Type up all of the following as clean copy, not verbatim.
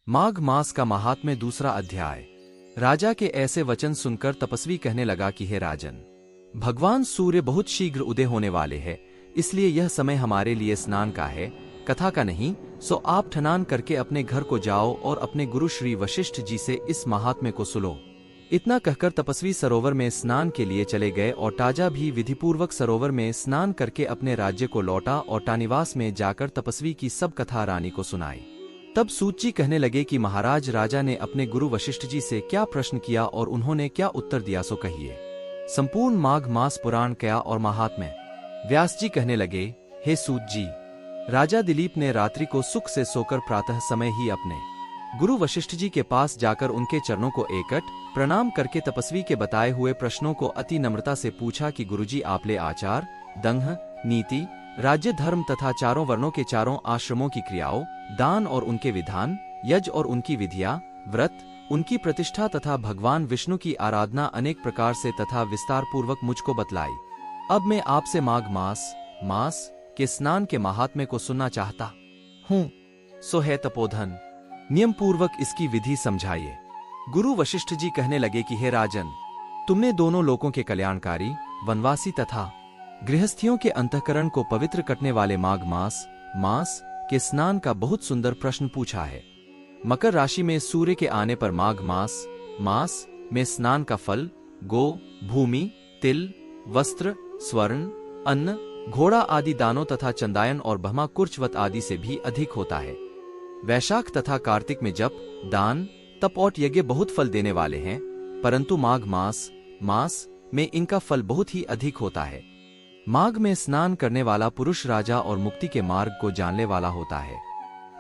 माघ मास का महात्म्य दूसरा अध्याय। राजा के ऐसे वचन सुनकर तपस्वी कहने लगा कि हे राजन, भगवान सूर्य बहुत शीघ्र उदय होने वाले हैं, इसलिए यह समय हमारे लिए स्नान का है, कथा का नहीं। सो आप ठनान करके अपने घर को जाओ और अपने गुरु श्री वशिष्ठ जी से इस महात्म्य को सुनो। इतना कहकर तपस्वी सरोवर में स्नान के लिए चले गए और ताजा भी विधिपूर्वक सरोवर में स्नान करके अपने राज्य को लौटा और टानिवास में जाकर तपस्वी की सब कथा रानी को सुनाई। तब सूत जी कहने लगे कि महाराज, राजा ने अपने गुरु वशिष्ठ जी से क्या प्रश्न किया और उन्होंने क्या उत्तर दिया, सो कहिए। संपूर्ण माघ मास पुराण क्या और महात्म्य। व्यास जी कहने लगे, हे सूत जी, राजा दिलीप ने रात्रि को सुख से सोकर प्रातः समय ही अपने गुरु वशिष्ठ जी के पास जाकर उनके चरणों को एकट प्रणाम करके तपस्वी के बताए हुए प्रश्नों को अति नम्रता से पूछा कि गुरुजी, आपले आचार, दंभ, नीति, राज्य, धर्म तथा चारों वर्णों के चारों आश्रमों की क्रियाओं, दान और उनके विधान, यज्ञ और उनकी विधियां, व्रत, उनकी प्रतिष्ठा तथा भगवान विष्णु की आराधना अनेक प्रकार से तथा विस्तार पूर्वक मुझको बतलाई। अब मैं आपसे माघ मास के स्नान के महात्म्य को सुनना चाहता हूँ। सो है तपोधन, नियम पूर्वक इसकी विधि समझाइए। गुरु वशिष्ठ जी कहने लगे कि हे राजन, तुमने दोनों लोकों के कल्याणकारी, वनवासी तथा गृहस्थियों के अंतःकरण को पवित्र करने वाले माघ मास के स्नान का बहुत सुंदर प्रश्न पूछा है। मकर राशि में सूर्य के आने पर माघ मास में स्नान का फल गो, भूमि, तिल, वस्त्र, स्वर्ण, अन्न, घोड़ा आदि दानों तथा चंदायन और भमा कुर्चवत आदि से भी अधिक होता है। वैशाख तथा कार्तिक में जप, दान, तप और यज्ञ बहुत फल देने वाले हैं, परंतु माघ मास में इनका फल बहुत ही अधिक होता है। माघ में स्नान करने वाला पुरुष राजा और मुक्ति के मार्ग को जानने वाला होता है।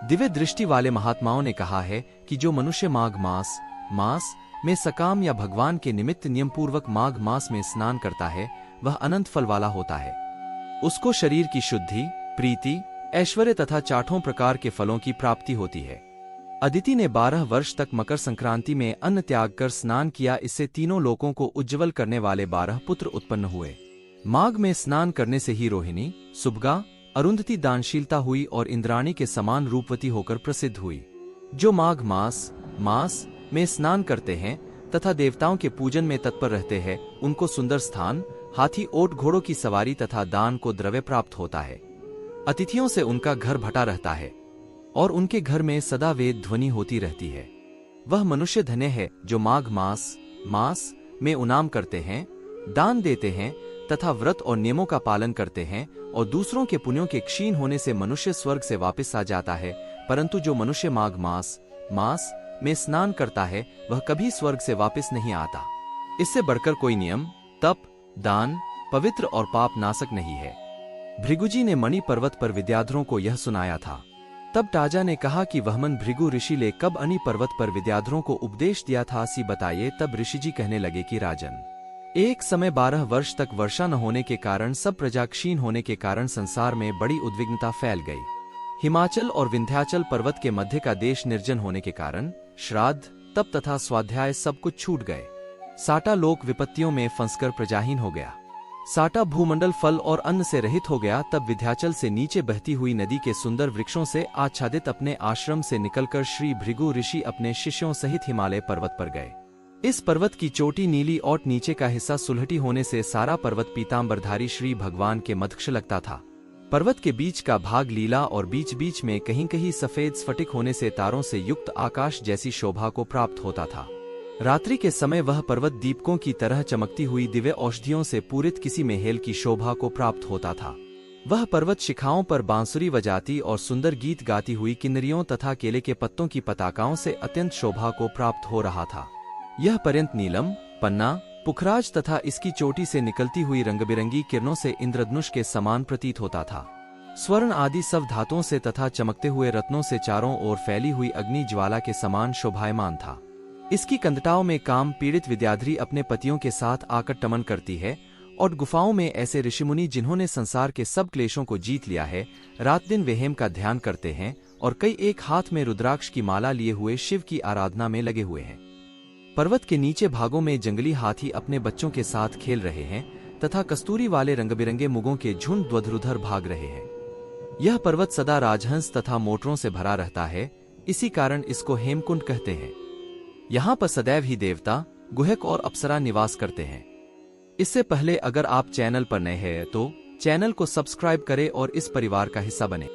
दिव्य दृष्टि वाले महात्माओं ने कहा है कि जो मनुष्य माघ मास में सकाम या भगवान के निमित्त नियम पूर्वक माघ मास में स्नान करता है, वह अनंत फल वाला होता है। उसको शरीर की शुद्धि, प्रीति, ऐश्वर्य तथा 8 प्रकार के फलों की प्राप्ति होती है। अदिति ने 12 वर्ष तक मकर संक्रांति में अन्न त्याग कर स्नान किया, इससे तीनों लोकों को उज्ज्वल करने वाले 12 पुत्र उत्पन्न हुए। माघ में स्नान करने से ही रोहिणी, सुभगा, अरुंधति दानशीलता हुई और इंद्राणी के समान रूपवती होकर प्रसिद्ध हुई। जो माघ मास में स्नान करते हैं तथा देवताओं के पूजन में तत्पर रहते हैं, उनको सुंदर स्थान, हाथी, ओट, घोड़ों की सवारी तथा दान को द्रव्य प्राप्त होता है। अतिथियों से उनका घर भटा रहता है और उनके घर में सदा वेद ध्वनि होती रहती है। वह मनुष्य धन्य है जो माघ मास में उनाम करते हैं, दान देते हैं तथा व्रत और नियमों का पालन करते हैं, और दूसरों के पुण्यों के क्षीण होने से मनुष्य स्वर्ग से वापस आ जाता है। परंतु जो मनुष्य माघ मास में स्नान करता है, वह कभी स्वर्ग से वापस नहीं आता। इससे बढ़कर कोई नियम, तप, दान, पवित्र और पाप नाशक नहीं है। भृगुजी ने मणि पर्वत पर विद्याधरों को यह सुनाया था। तब ताजा ने कहा कि वहमन भृगु ऋषि ने कब अनि पर्वत पर विद्याधरों को उपदेश दिया था, सी बताइए। तब ऋषिजी कहने लगे कि राजन, एक समय 12 वर्ष तक वर्षा न होने के कारण सब प्रजा क्षीण होने के कारण संसार में बड़ी उद्विग्नता फैल गई। हिमाचल और विंध्याचल पर्वत के मध्य का देश निर्जन होने के कारण श्राद्ध, तप तथा स्वाध्याय सब कुछ छूट गए। साटा लोक विपत्तियों में फंसकर प्रजाहीन हो गया। साटा भूमंडल फल और अन्न से रहित हो गया। तब विंध्याचल से नीचे बहती हुई नदी के सुंदर वृक्षों से आच्छादित अपने आश्रम से निकलकर श्री भृगु ऋषि अपने शिष्यों सहित हिमालय पर्वत पर गए। इस पर्वत की चोटी नीली और नीचे का हिस्सा सुलहटी होने से सारा पर्वत पीतांबरधारी श्री भगवान के मध्यक्ष लगता था। पर्वत के बीच का भाग लीला और बीच बीच में कहीं कहीं सफेद स्फटिक होने से तारों से युक्त आकाश जैसी शोभा को प्राप्त होता था। रात्रि के समय वह पर्वत दीपकों की तरह चमकती हुई दिव्य औषधियों से पूरित किसी मेहेल की शोभा को प्राप्त होता था। वह पर्वत शिखाओं पर बांसुरी बजाती और सुंदर गीत गाती हुई किन्नरियों तथा केले के पत्तों की पताकाओं से अत्यंत शोभा को प्राप्त हो रहा था। यह पर्यंत नीलम, पन्ना, पुखराज तथा इसकी चोटी से निकलती हुई रंगबिरंगी किरणों से इंद्रधनुष के समान प्रतीत होता था। स्वर्ण आदि सब धातुओं से तथा चमकते हुए रत्नों से चारों ओर फैली हुई अग्नि ज्वाला के समान शोभायमान था। इसकी कंदटाओं में काम पीड़ित विद्याधरी अपने पतियों के साथ आकर टमन करती है, और गुफाओं में ऐसे ऋषिमुनि जिन्होंने संसार के सब क्लेशों को जीत लिया है, रात दिन वेहेम का ध्यान करते हैं और कई एक हाथ में रुद्राक्ष की माला लिए हुए शिव की आराधना में लगे हुए हैं। पर्वत के नीचे भागों में जंगली हाथी अपने बच्चों के साथ खेल रहे हैं तथा कस्तूरी वाले रंगबिरंगे मुगों के झुंड द्वधरुधर भाग रहे हैं। यह पर्वत सदा राजहंस तथा मोटरों से भरा रहता है। इसी कारण इसको हेमकुंड कहते हैं। यहाँ पर सदैव ही देवता, गुहक और अप्सरा निवास करते हैं। इससे पहले अगर आप चैनल पर नए हैं तो चैनल को सब्सक्राइब करें और इस परिवार का हिस्सा बने।